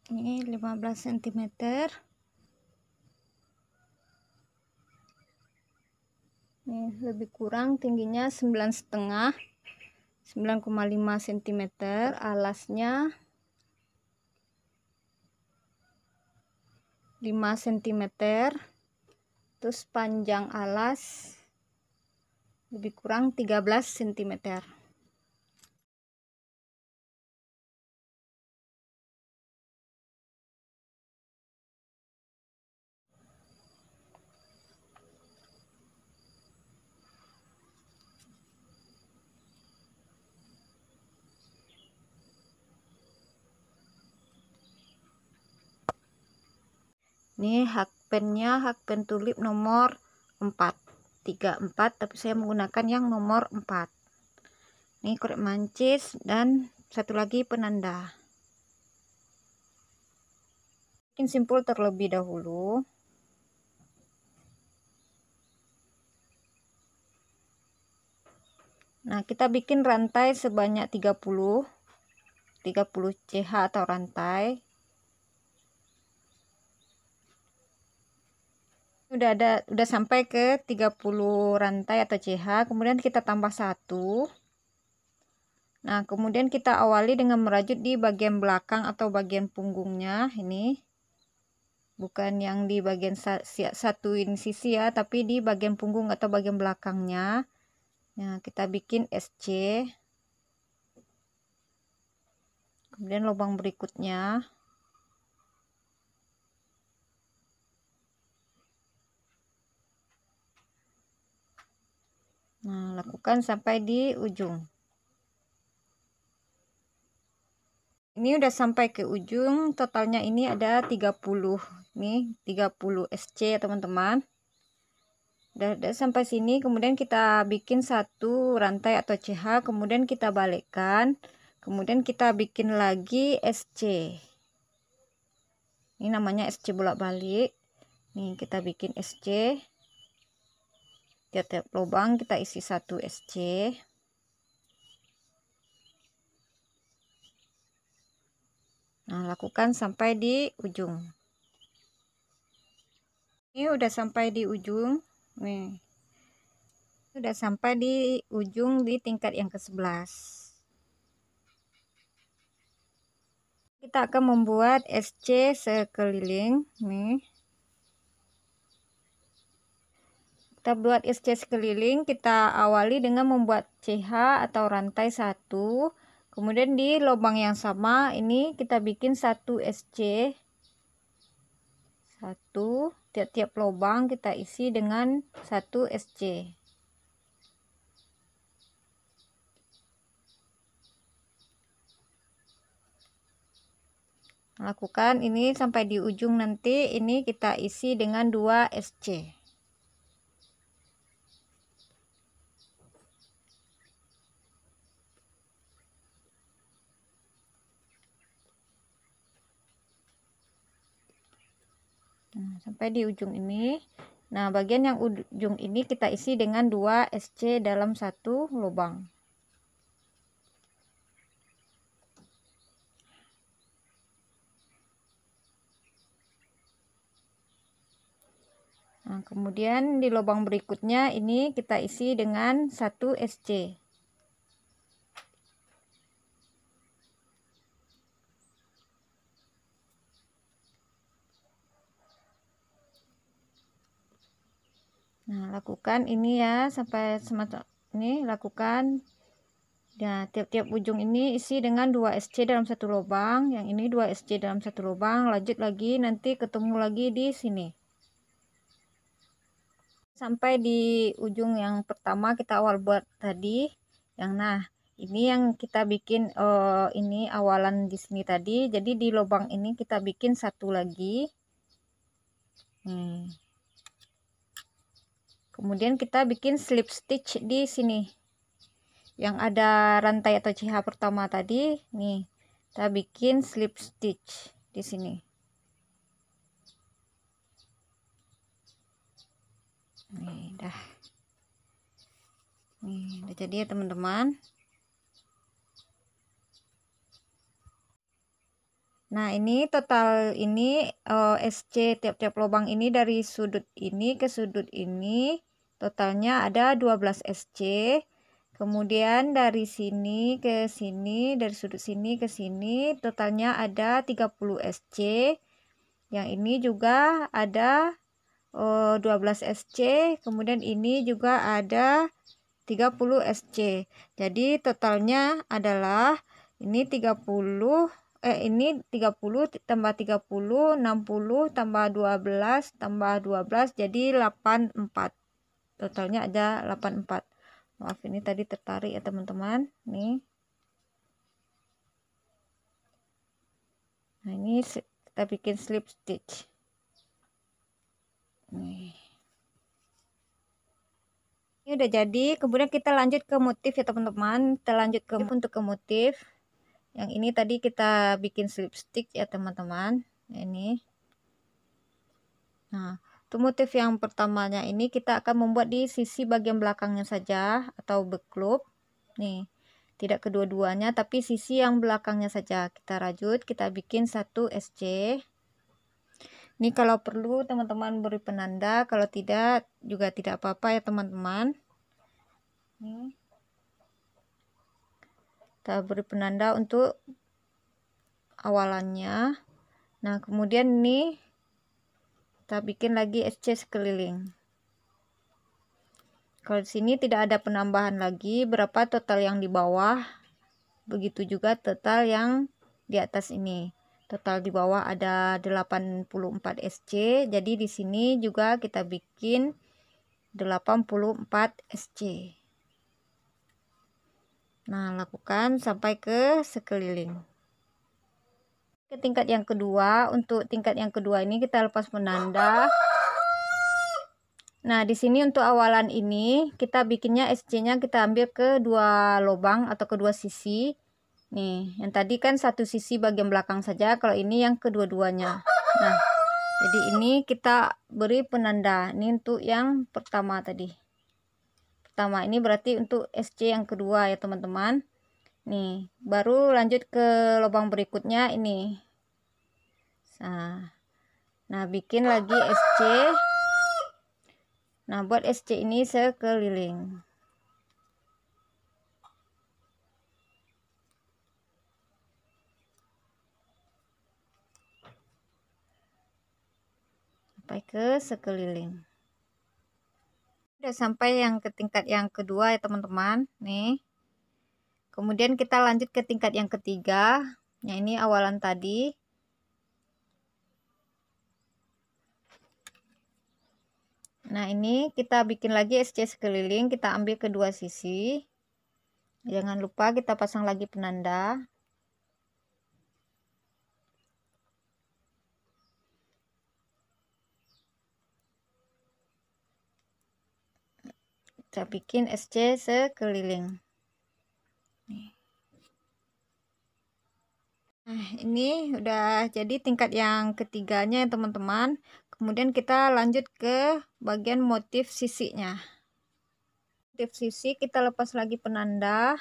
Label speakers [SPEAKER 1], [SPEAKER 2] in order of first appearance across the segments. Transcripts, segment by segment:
[SPEAKER 1] Ini 15 cm. Ini lebih kurang tingginya 9,5 cm, alasnya 5 cm, terus panjang alas lebih kurang 13 cm. Ini hak pen tulip nomor 34, tapi saya menggunakan yang nomor 4. Ini korek mancis dan satu lagi penanda. Bikin simpul terlebih dahulu. Nah, kita bikin rantai sebanyak 30 CH atau rantai. Udah sampai ke 30 rantai atau CH, kemudian kita tambah 1. Nah, kemudian kita awali dengan merajut di bagian belakang atau bagian punggungnya ini. Bukan yang di bagian satuin sisi ya, tapi di bagian punggung atau bagian belakangnya. Nah, kita bikin SC. Kemudian lubang berikutnya. Nah, lakukan sampai di ujung. Ini udah sampai ke ujung, totalnya ini ada 30. Nih, 30 SC, teman-teman. Udah sampai sini, kemudian kita bikin satu rantai atau CH, kemudian kita balikkan. Kemudian kita bikin lagi SC. Ini namanya SC bolak-balik. Nih, kita bikin SC. Tiap-tiap lubang kita isi satu SC. Nah, lakukan sampai di ujung. Ini udah sampai di ujung. Nih. Udah sampai di ujung di tingkat yang ke-11. Kita akan membuat SC sekeliling. Nih. Kita buat SC sekeliling, kita awali dengan membuat CH atau rantai 1. Kemudian di lubang yang sama ini kita bikin 1 SC. 1, tiap-tiap lubang kita isi dengan 1 SC. Lakukan ini sampai di ujung, nanti ini kita isi dengan 2 SC. Nah, sampai di ujung ini. Nah, bagian yang ujung ini kita isi dengan 2 SC dalam satu lubang. Nah, kemudian di lubang berikutnya ini kita isi dengan 1 SC. Nah, lakukan ini ya sampai semacam ini, lakukan. Nah, tiap-tiap ujung ini isi dengan 2 SC dalam satu lubang, yang ini 2 SC dalam satu lubang, lanjut lagi nanti ketemu lagi di sini. Sampai di ujung yang pertama kita awal buat tadi, yang ini yang kita bikin ini awalan di sini tadi. Jadi di lubang ini kita bikin satu lagi. Kemudian kita bikin slip stitch di sini. Yang ada rantai atau CH pertama tadi, nih. Kita bikin slip stitch di sini. Nih, dah. Nih, udah jadi ya, teman-teman. Nah, ini total ini SC tiap-tiap lubang ini dari sudut ini ke sudut ini totalnya ada 12 SC. Kemudian dari sini ke sini, dari sudut sini ke sini totalnya ada 30 SC. Yang ini juga ada 12 SC, kemudian ini juga ada 30 SC. Jadi totalnya adalah ini 30 ini 30 tambah 30 60 tambah 12 tambah 12 jadi 84. Totalnya ada 84. Maaf ini tadi tertarik ya teman-teman. Nih. Nah, ini kita bikin slip stitch. Nih. Ini udah jadi, kemudian kita lanjut ke motif ya teman-teman. Kita lanjut ke untuk ke motif. Yang ini tadi kita bikin slip stitch ya teman-teman. Ini. Nah, untuk motif yang pertamanya ini kita akan membuat di sisi bagian belakangnya saja atau backloop. Nih, tidak kedua-duanya tapi sisi yang belakangnya saja. Kita rajut, kita bikin 1 SC. Ini kalau perlu teman-teman beri penanda, kalau tidak juga tidak apa-apa ya teman-teman. Kita beri penanda untuk awalannya. Nah, kemudian ini kita bikin lagi SC sekeliling. Kalau di sini tidak ada penambahan lagi, berapa total yang di bawah, begitu juga total yang di atas ini. Total di bawah ada 84 SC, jadi di sini juga kita bikin 84 SC. Nah, lakukan sampai ke sekeliling. Ke tingkat yang kedua, untuk tingkat yang kedua ini kita lepas penanda. Nah, di sini untuk awalan ini kita bikinnya SC-nya kita ambil ke dua lubang atau kedua sisi. Nih, yang tadi kan satu sisi bagian belakang saja, kalau ini yang kedua-duanya. Nah, jadi ini kita beri penanda. Ini untuk yang pertama tadi. Pertama ini berarti untuk SC yang kedua ya teman-teman. Nih, baru lanjut ke lubang berikutnya ini. Nah, bikin lagi SC. Nah, buat SC ini sekeliling. Sampai ke sekeliling. Udah sampai yang ke tingkat yang kedua ya teman-teman. Nih. Kemudian kita lanjut ke tingkat yang ketiga. Nah, ini awalan tadi. Nah, ini kita bikin lagi SC sekeliling, kita ambil kedua sisi. Jangan lupa kita pasang lagi penanda. Kita bikin SC sekeliling. Nah, ini udah jadi tingkat yang ketiganya ya teman-teman. Kemudian kita lanjut ke bagian motif sisinya. Motif sisi kita lepas lagi penanda.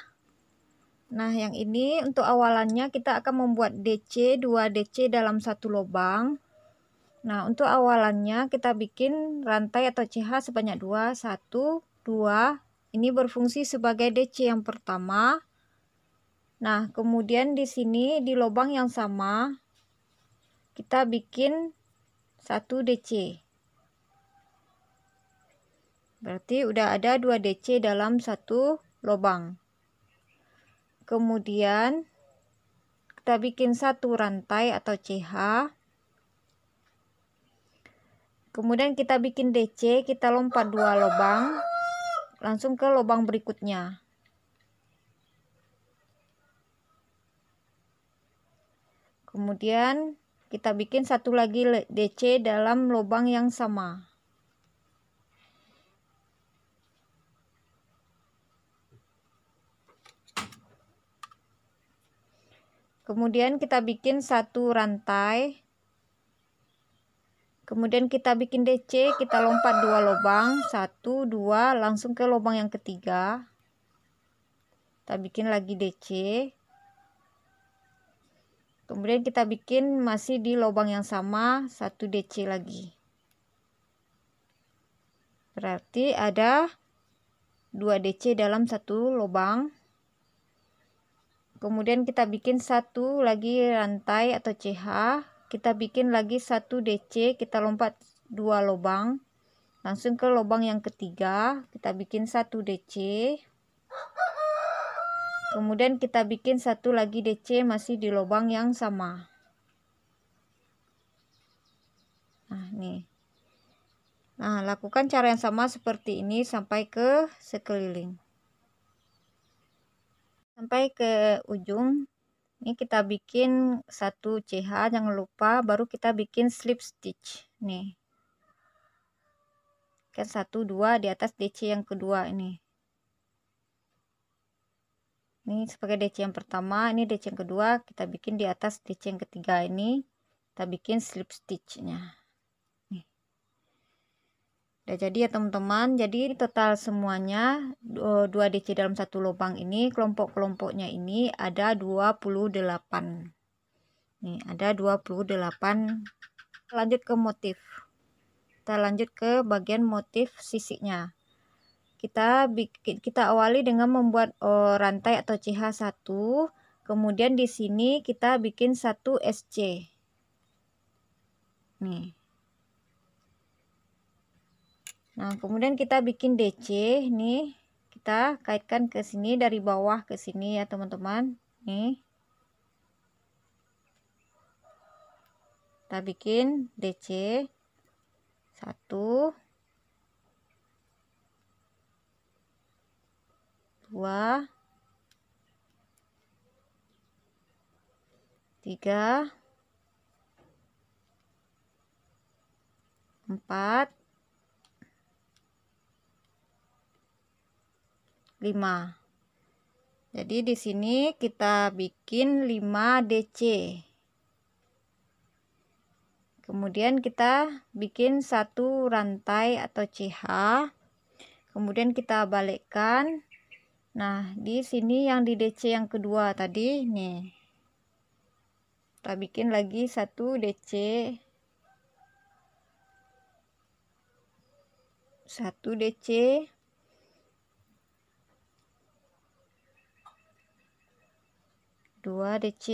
[SPEAKER 1] Nah, yang ini untuk awalannya kita akan membuat DC, 2 DC dalam satu lubang. Nah, untuk awalannya kita bikin rantai atau CH sebanyak 2, 1, 2. Ini berfungsi sebagai DC yang pertama. Nah, kemudian di sini di lubang yang sama kita bikin 1 DC. Berarti udah ada 2 DC dalam satu lubang. Kemudian kita bikin 1 rantai atau CH. Kemudian kita bikin DC, kita lompat 2 lubang langsung ke lubang berikutnya. Kemudian kita bikin 1 lagi DC dalam lubang yang sama. Kemudian kita bikin 1 rantai. Kemudian kita bikin DC, kita lompat 2 lubang, 1, 2, langsung ke lubang yang ketiga. Kita bikin lagi DC. Kemudian kita bikin masih di lubang yang sama 1 DC lagi. Berarti ada 2 DC dalam satu lubang. Kemudian kita bikin satu lagi rantai atau CH. Kita bikin lagi 1 DC, kita lompat 2 lubang. Langsung ke lubang yang ketiga, kita bikin 1 DC. Kemudian kita bikin satu lagi DC masih di lubang yang sama. Nah, nih. Nah, lakukan cara yang sama seperti ini sampai ke sekeliling. Sampai ke ujung. Ini kita bikin 1 CH, jangan lupa, baru kita bikin slip stitch. Nih. Kan 1 2 di atas DC yang kedua ini. Ini sebagai DC yang pertama, ini DC yang kedua, kita bikin di atas DC yang ketiga ini, kita bikin slip stitchnya. Nih. Udah jadi ya teman-teman. Jadi total semuanya 2 DC dalam satu lubang ini, kelompok-kelompoknya ini ada 28. Nih, ada 28. Lanjut ke motif. Kita lanjut ke bagian motif sisiknya. Kita awali dengan membuat rantai atau CH1, kemudian di sini kita bikin 1 SC. Nih. Nah, kemudian kita bikin DC nih. Kita kaitkan ke sini dari bawah ke sini ya, teman-teman. Nih. Kita bikin DC 1 2 3 4 5. Jadi di sini kita bikin 5 DC. Kemudian kita bikin 1 rantai atau CH. Kemudian kita balikkan. Nah, di sini yang di DC yang kedua tadi nih. Kita bikin lagi 1 DC. 1 DC. 2 DC.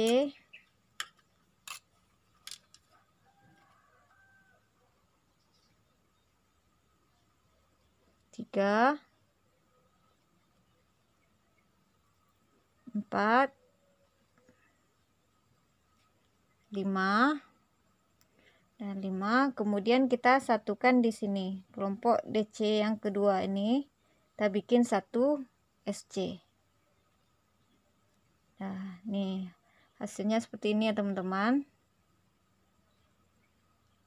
[SPEAKER 1] 3 4 5 dan 5. Kemudian kita satukan di sini kelompok DC yang kedua ini, kita bikin 1 SC. Nah, nih hasilnya seperti ini ya teman-teman.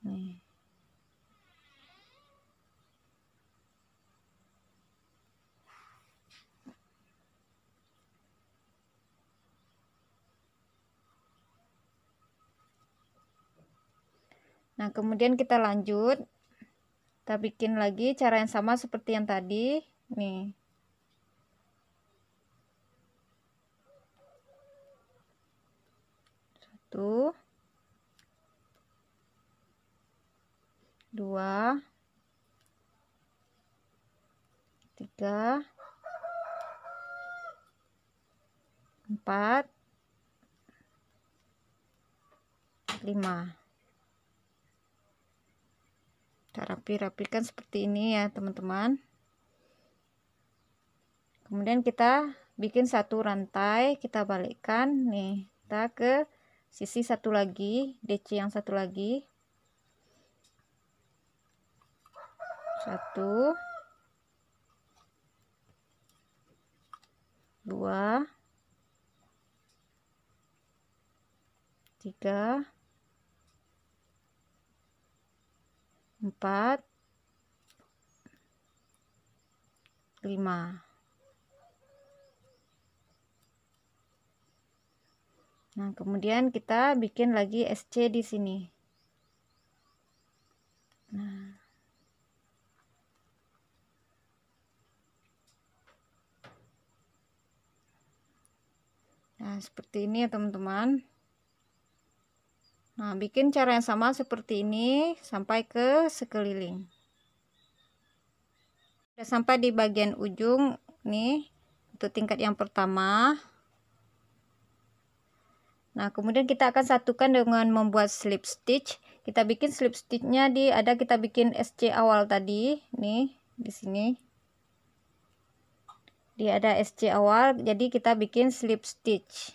[SPEAKER 1] Nih. Nah, kemudian kita lanjut. Kita bikin lagi cara yang sama seperti yang tadi. Nih. Satu. 2 3 4 5. Kita rapi-rapikan seperti ini ya teman-teman. Kemudian kita bikin 1 rantai, kita balikkan nih, kita ke sisi satu lagi, DC yang satu lagi. 1 2 3 4 5. Nah, kemudian kita bikin lagi SC di sini. Nah, seperti ini ya teman-teman. Nah, bikin cara yang sama seperti ini sampai ke sekeliling. Sudah sampai di bagian ujung nih untuk tingkat yang pertama. Nah, kemudian kita akan satukan dengan membuat slip stitch. Kita bikin slip stitchnya kita bikin SC awal tadi nih di sini. Dia ada SC awal, jadi kita bikin slip stitch.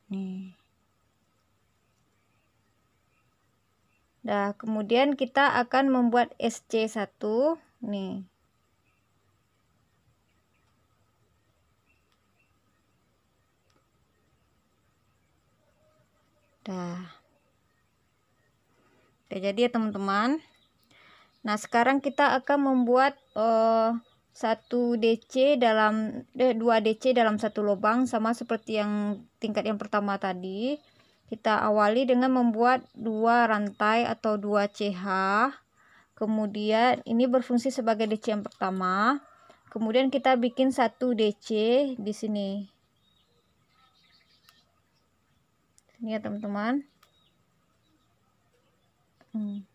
[SPEAKER 1] Nih. Nah, kemudian kita akan membuat SC1 nih. Udah jadi ya teman-teman. Nah, sekarang kita akan membuat 1 DC dalam 2 DC dalam satu lubang, sama seperti yang tingkat yang pertama tadi. Kita awali dengan membuat 2 rantai atau 2 CH. Kemudian ini berfungsi sebagai DC yang pertama. Kemudian kita bikin 1 DC di sini. Ini ya teman-teman. Ini.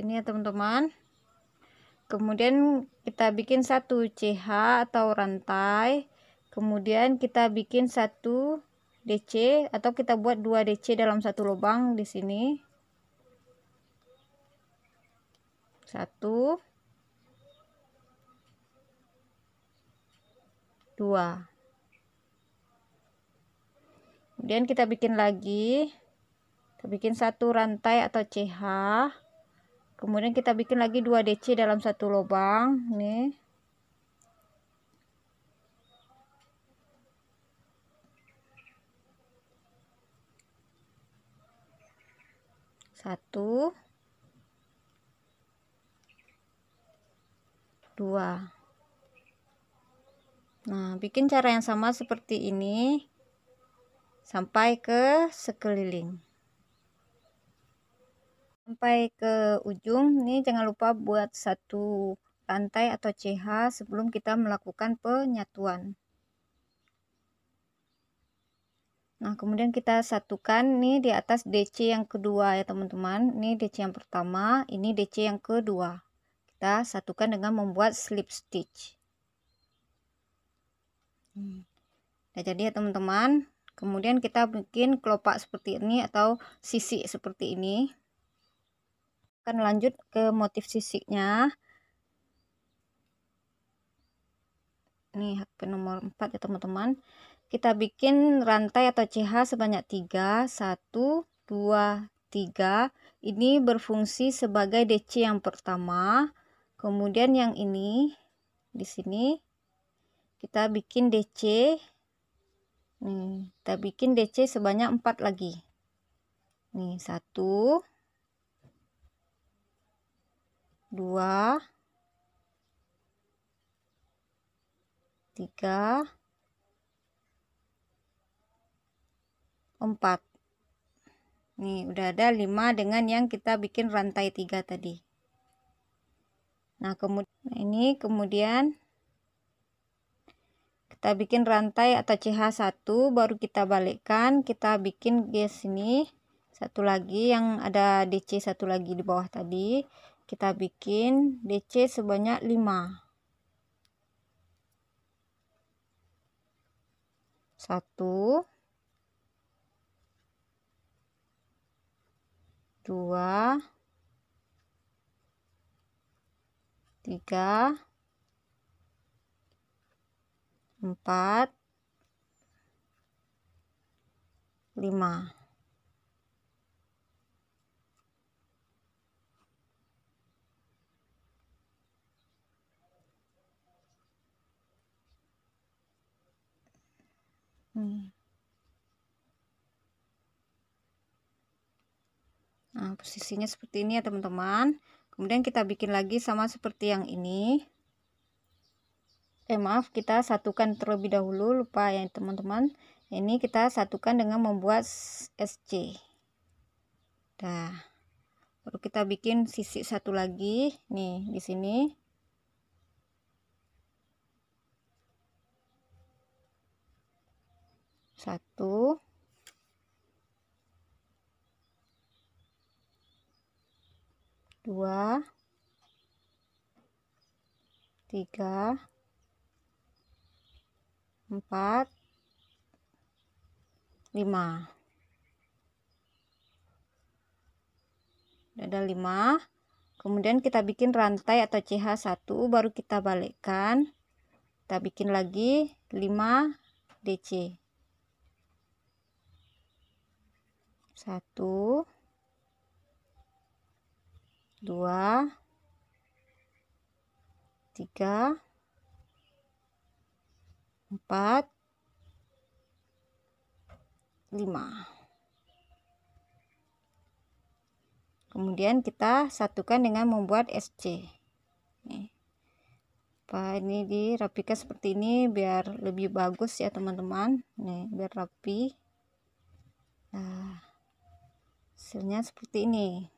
[SPEAKER 1] Ini ya teman-teman. Kemudian kita bikin 1 CH atau rantai. Kemudian kita bikin 1 DC atau kita buat 2 DC dalam satu lubang di sini. 1 2. Kemudian kita bikin lagi. Kita bikin 1 rantai atau CH. Kemudian kita bikin lagi 2 DC dalam satu lubang nih. Satu, 2. Nah, bikin cara yang sama seperti ini sampai ke sekeliling. Sampai ke ujung nih, jangan lupa buat 1 rantai atau CH sebelum kita melakukan penyatuan. Nah, kemudian kita satukan nih di atas DC yang kedua ya teman-teman. Ini DC yang pertama, ini DC yang kedua. Kita satukan dengan membuat slip stitch. Nah, jadi ya teman-teman, kemudian kita bikin kelopak seperti ini atau sisik seperti ini. Akan lanjut ke motif sisiknya. Ini HP nomor 4 ya teman-teman. Kita bikin rantai atau CH sebanyak 3. 1 2 3. Ini berfungsi sebagai DC yang pertama. Kemudian yang ini di sini kita bikin DC. Nih, kita bikin DC sebanyak 4 lagi. Nih, 1 2 3 4. Nih, udah ada 5 dengan yang kita bikin rantai 3 tadi. Nah, kemudian kita bikin rantai atau CH1, baru kita balikkan, kita bikin di sini satu lagi yang ada DC satu lagi di bawah tadi. Kita bikin DC sebanyak 5. 1 2 3 4 5. Nah, posisinya seperti ini ya teman-teman. Kemudian kita bikin lagi sama seperti yang ini. Maaf, kita satukan terlebih dahulu, lupa ya teman-teman. Ini kita satukan dengan membuat SC. Nah, baru kita bikin sisi satu lagi nih di sini. Satu, dua, tiga, empat, lima. Ada 5. Kemudian kita bikin rantai atau CH1, baru kita balikkan. Kita bikin lagi 5 DC. 1, 2, 3, 4, 5. Kemudian kita satukan dengan membuat SC. Nih. Ini dirapikan seperti ini biar lebih bagus ya teman-teman. Nih, biar rapi. Nah, hasilnya seperti ini.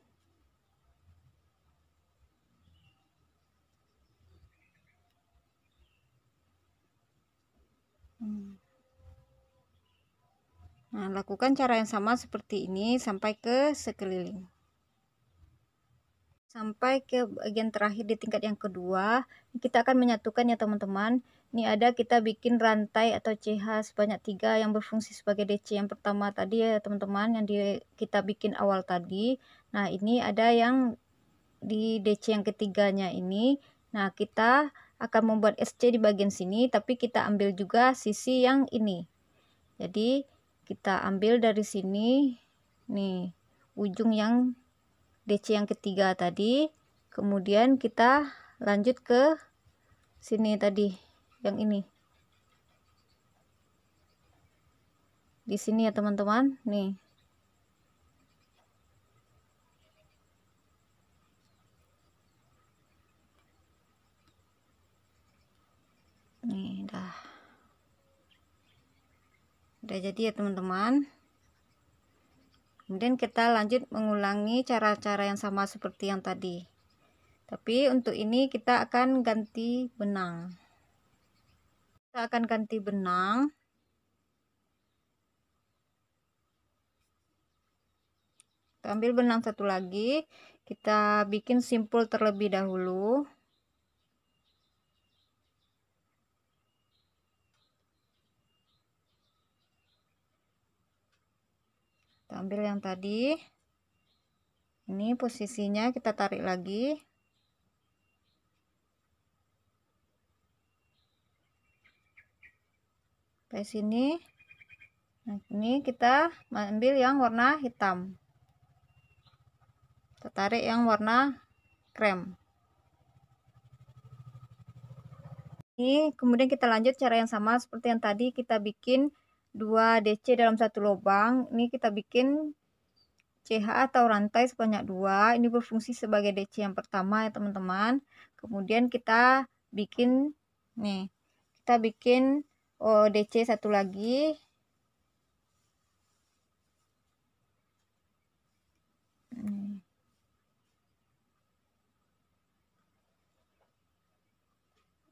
[SPEAKER 1] Nah, lakukan cara yang sama seperti ini sampai ke sekeliling. Sampai ke bagian terakhir di tingkat yang kedua, kita akan menyatukan ya teman-teman. Ini ada kita bikin rantai atau CH sebanyak 3 yang berfungsi sebagai DC yang pertama tadi ya teman-teman, yang kita bikin awal tadi. Nah, ini ada yang di DC yang ketiganya ini. Nah, kita akan membuat SC di bagian sini, tapi kita ambil juga sisi yang ini. Jadi kita ambil dari sini nih ujung yang DC yang ketiga tadi, kemudian kita lanjut ke sini tadi yang ini di sini ya teman-teman. Nih udah jadi ya teman-teman. Kemudian kita lanjut mengulangi cara-cara yang sama seperti yang tadi, tapi untuk ini kita akan ganti benang. Kita akan ganti benang. Kita ambil benang satu lagi, kita bikin simpul terlebih dahulu. Kita ambil yang tadi, ini posisinya kita tarik lagi. Sampai sini. Nah, ini kita ambil yang warna hitam. Kita tarik yang warna krem. Ini kemudian kita lanjut cara yang sama seperti yang tadi, kita bikin 2 DC dalam satu lubang. Ini kita bikin CH atau rantai sebanyak 2. Ini berfungsi sebagai DC yang pertama ya teman-teman. Kemudian kita bikin nih, kita bikin DC satu lagi.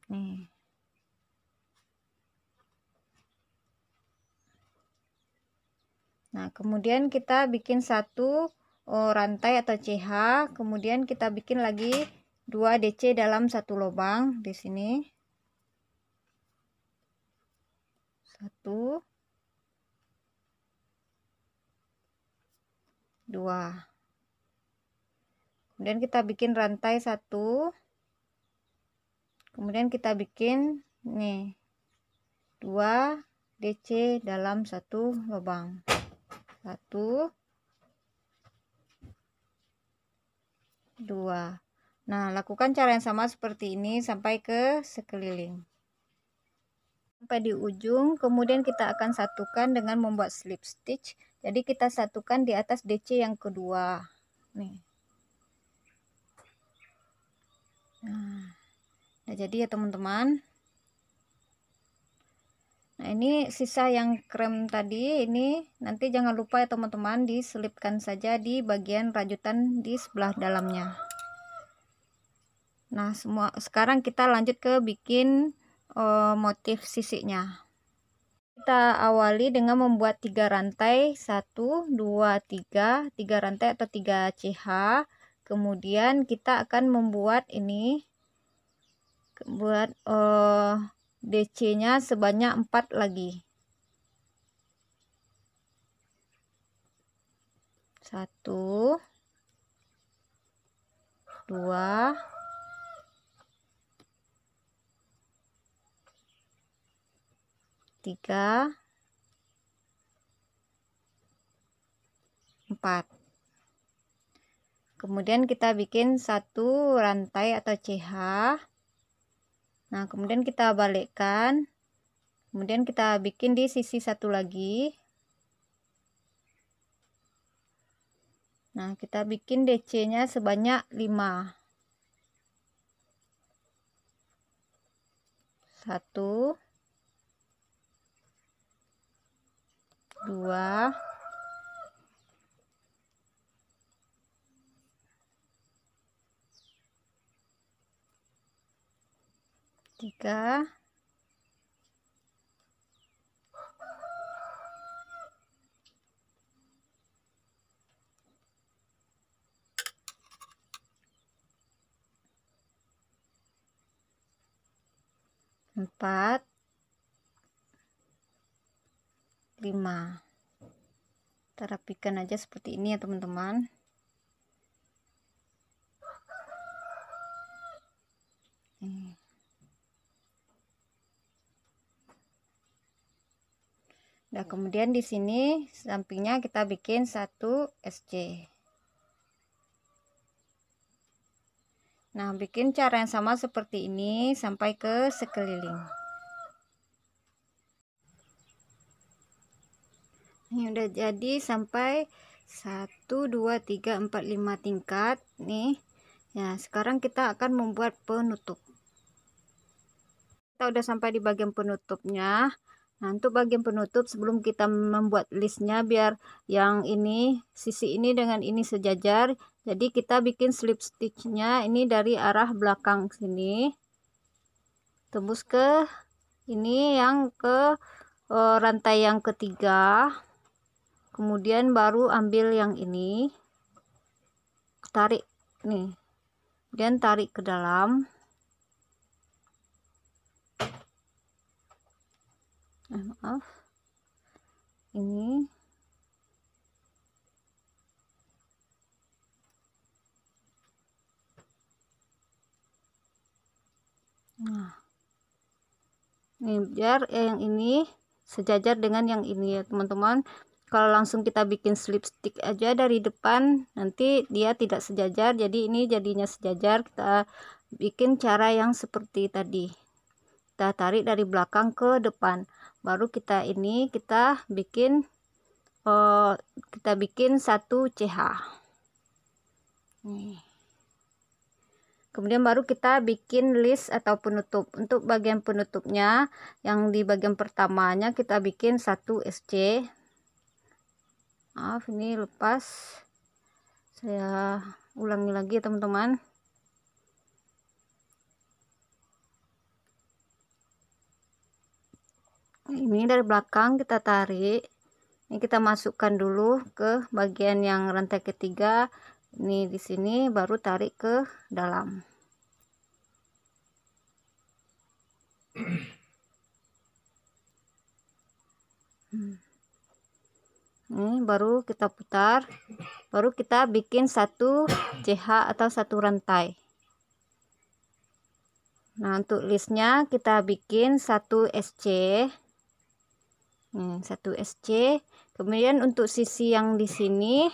[SPEAKER 1] Nih. Nah, kemudian kita bikin satu rantai atau CH, kemudian kita bikin lagi 2 DC dalam satu lubang di sini. 1, 2. Kemudian kita bikin rantai 1. Kemudian kita bikin nih 2 DC dalam satu lubang. 1, 2. Nah, lakukan cara yang sama seperti ini sampai ke sekeliling. Sampai di ujung, kemudian kita akan satukan dengan membuat slip stitch. Jadi kita satukan di atas DC yang kedua. Nih. Nah, jadi ya teman-teman. Nah, ini sisa yang krem tadi, ini nanti jangan lupa ya teman-teman, diselipkan saja di bagian rajutan di sebelah dalamnya. Nah, sekarang kita lanjut ke bikin motif sisinya. Kita awali dengan membuat 3 rantai, 1 2 3 rantai atau 3 CH. Kemudian kita akan membuat ini, buat DC nya sebanyak 4 lagi. 1 2 3 4. Kemudian kita bikin 1 rantai atau CH. Nah, kemudian kita balikkan, kemudian kita bikin di sisi satu lagi. Nah, kita bikin DC nya sebanyak 5. 1 2 3 4 5. Kita rapikan aja seperti ini ya teman-teman. Nah, kemudian di sini sampingnya kita bikin 1 SC. Nah, bikin cara yang sama seperti ini sampai ke sekeliling. Ini udah jadi sampai 1 2 3 4 5 tingkat nih. Ya, sekarang kita akan membuat penutup. Kita udah sampai di bagian penutupnya. Nah, untuk bagian penutup, sebelum kita membuat listnya biar yang ini, sisi ini dengan ini sejajar, jadi kita bikin slip stitchnya ini dari arah belakang sini, tembus ke ini yang ke rantai yang ketiga, kemudian baru ambil yang ini, tarik nih, kemudian tarik ke dalam. Maaf, ini nih biar yang ini sejajar dengan yang ini ya teman-teman. Kalau langsung kita bikin slip stick aja dari depan, nanti dia tidak sejajar, jadi ini jadinya sejajar. Kita bikin cara yang seperti tadi, kita tarik dari belakang ke depan, baru kita ini kita bikin 1 CH nih. Kemudian baru kita bikin list atau penutup. Untuk bagian penutupnya yang di bagian pertamanya kita bikin 1 SC. Maaf, ini lepas, saya ulangi lagi ya teman-teman. Ini dari belakang kita tarik, ini kita masukkan dulu ke bagian yang rantai ketiga. Ini di sini baru tarik ke dalam. Ini baru kita putar, baru kita bikin 1 CH atau 1 rantai. Nah, untuk listnya kita bikin 1 SC. 1 SC. Kemudian untuk sisi yang di sini,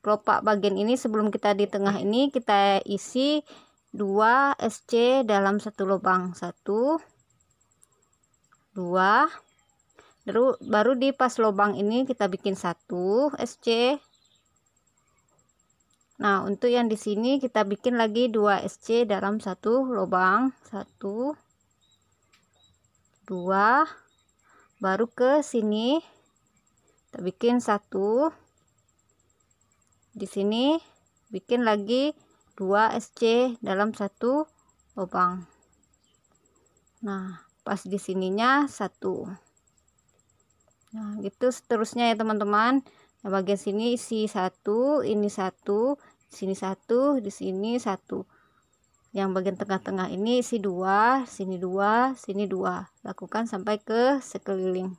[SPEAKER 1] kelopak bagian ini sebelum kita di tengah ini kita isi 2 SC dalam 1 lubang. 1 2, baru di pas lubang ini kita bikin 1 SC. Nah, untuk yang di sini kita bikin lagi 2 SC dalam 1 lubang. 1 2, baru ke sini kita bikin 1, di sini bikin lagi 2 SC dalam 1 lubang. Nah, pas di sininya 1. Nah, gitu seterusnya ya teman-teman. Nah, bagian sini isi 1, ini 1, sini 1, di sini 1. Yang bagian tengah-tengah ini isi 2, sini 2, sini 2. Lakukan sampai ke sekeliling.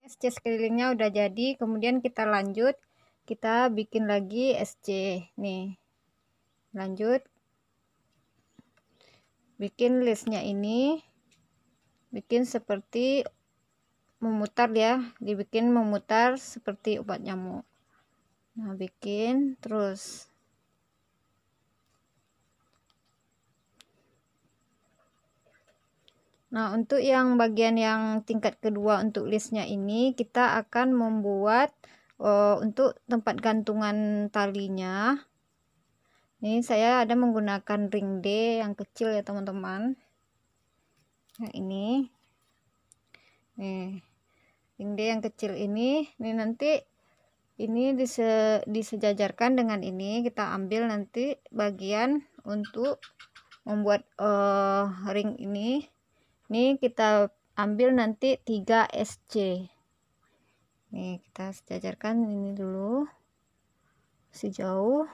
[SPEAKER 1] SC sekelilingnya udah jadi, kemudian kita lanjut, kita bikin lagi SC. Nih. Lanjut. Bikin listnya ini bikin seperti memutar ya, dibikin memutar seperti obat nyamuk. Nah, bikin terus. Nah, untuk yang bagian yang tingkat kedua untuk listnya ini kita akan membuat untuk tempat gantungan talinya. Ini saya ada menggunakan ring D yang kecil ya teman-teman. Nah, ini nih ring D yang kecil ini nanti ini disejajarkan dengan ini, kita ambil nanti bagian untuk membuat ring ini kita ambil nanti 3 SC. Nih kita sejajarkan ini dulu, masih jauh.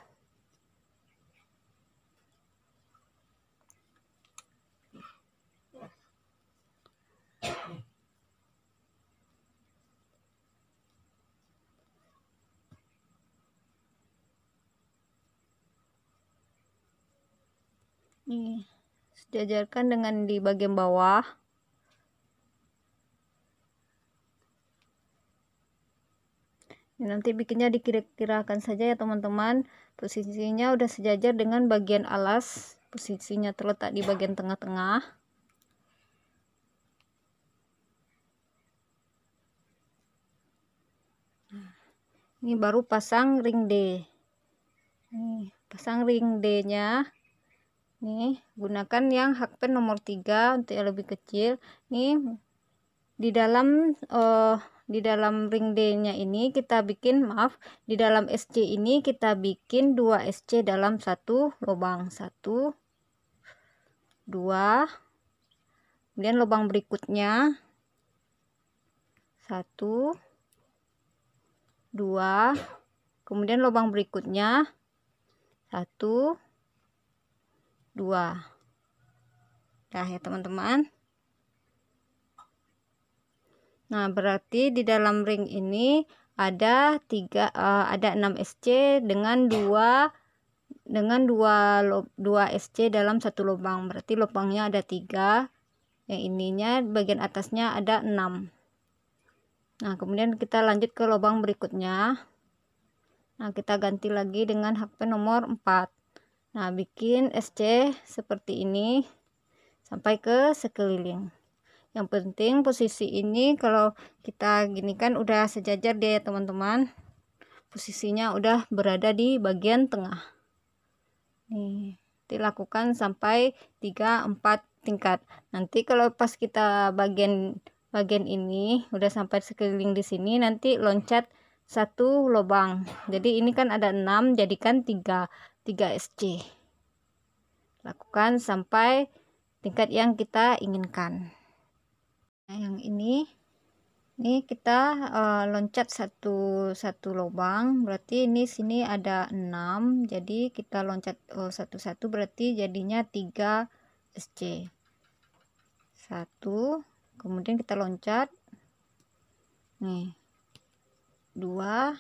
[SPEAKER 1] Nih sejajarkan dengan di bagian bawah. Nanti bikinnya dikira-kirakan saja ya teman-teman. Posisinya udah sejajar dengan bagian alas, posisinya terletak di bagian tengah-tengah. Ini baru pasang ring D. Nih pasang ring D nya nih, gunakan yang hakpen nomor 3 untuk yang lebih kecil. Nih di dalam ring D nya ini kita bikin, di dalam SC ini kita bikin 2 SC dalam 1 lubang, 1 2, kemudian lubang berikutnya 1 2, kemudian lubang berikutnya 1 2. Nah ya teman-teman. Nah, berarti di dalam ring ini ada 6 SC dengan 2 SC dalam 1 lubang. Berarti lubangnya ada 3. Yang ininya bagian atasnya ada 6. Nah, kemudian kita lanjut ke lubang berikutnya. Nah, kita ganti lagi dengan hakpen nomor 4. Nah, bikin SC seperti ini sampai ke sekeliling. Yang penting posisi ini kalau kita gini kan udah sejajar dia ya teman-teman. Posisinya udah berada di bagian tengah. Nih, dilakukan sampai 3-4 tingkat. Nanti kalau pas kita bagian ini udah sampai sekeliling di sini, nanti loncat 1 lubang. Jadi ini kan ada 6, jadikan 3 SC. Lakukan sampai tingkat yang kita inginkan. Nah, yang ini kita loncat satu lubang, berarti ini sini ada 6, jadi kita loncat satu-satu, berarti jadinya 3 SC. 1, kemudian kita loncat nih 2,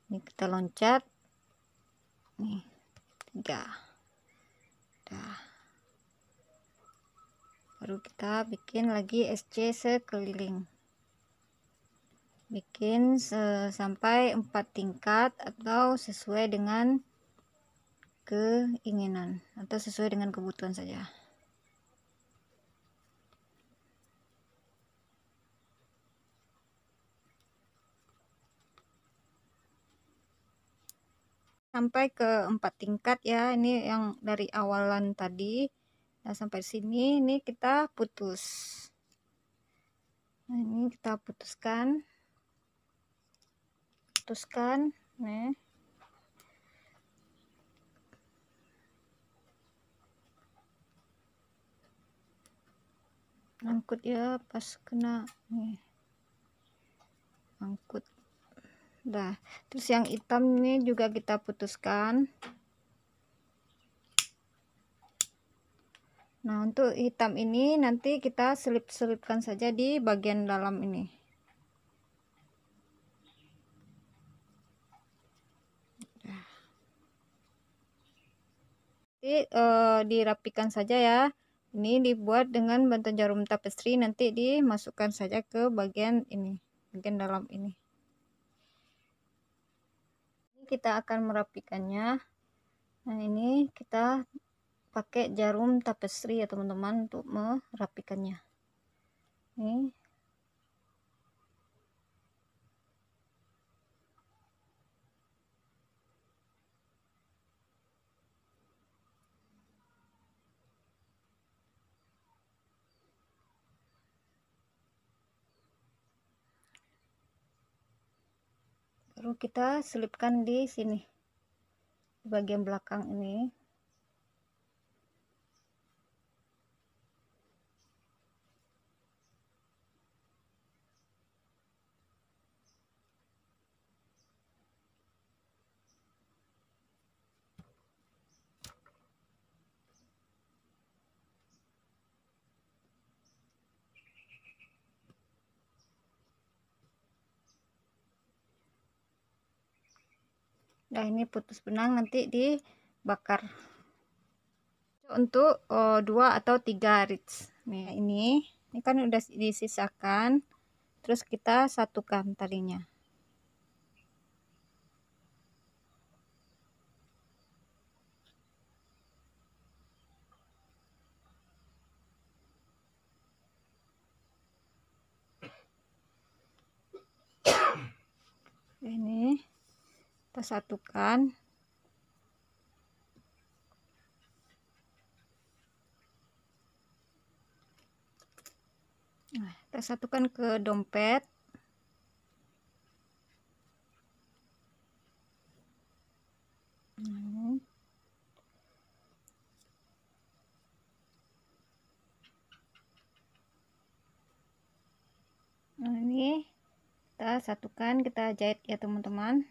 [SPEAKER 1] ini kita loncat nih 3. Dah. Baru kita bikin lagi SC sekeliling, bikin sampai 4 tingkat atau sesuai dengan keinginan atau sesuai dengan kebutuhan saja. Sampai ke 4 tingkat ya, ini yang dari awalan tadi. Nah, sampai sini ini kita putus. Nah, ini kita putuskan nih. Angkut ya, pas kena nih, angkut. Udah. Terus yang hitam ini juga kita putuskan. Nah, untuk hitam ini nanti kita selip-selipkan saja di bagian dalam ini. Nanti dirapikan saja ya. Ini dibuat dengan bantuan jarum tapestry, nanti dimasukkan saja ke bagian ini, bagian dalam ini. Kita akan merapikannya. Nah, ini kita pakai jarum tapestry ya teman-teman untuk merapikannya. Nih. Baru kita selipkan di sini, di bagian belakang ini. Nah, ini putus benang nanti dibakar untuk 2 atau 3 ritz. Nih, ini kan udah disisakan, terus kita satukan talinya. Ini kita satukan. Nah, kita satukan ke dompet. Nah, ini kita satukan, kita jahit ya teman-teman.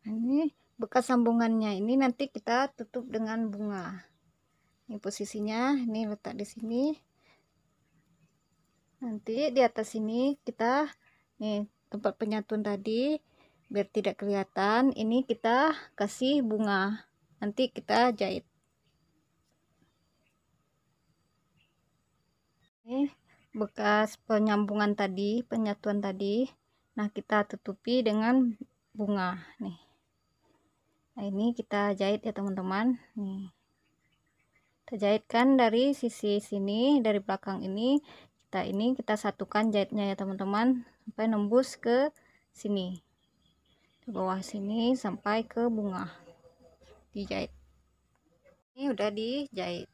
[SPEAKER 1] Ini bekas sambungannya ini nanti kita tutup dengan bunga. Ini posisinya, ini letak di sini. Nanti di atas sini kita nih tempat penyatuan tadi biar tidak kelihatan, ini kita kasih bunga. Nanti kita jahit. Ini bekas penyambungan tadi, penyatuan tadi. Nah, kita tutupi dengan bunga nih. Nah, ini kita jahit ya teman-teman. Nih. Kita jahitkan dari sisi sini, dari belakang ini. Kita satukan jahitnya ya teman-teman, sampai nembus ke sini. Di bawah sini sampai ke bunga. Dijahit. Ini udah dijahit.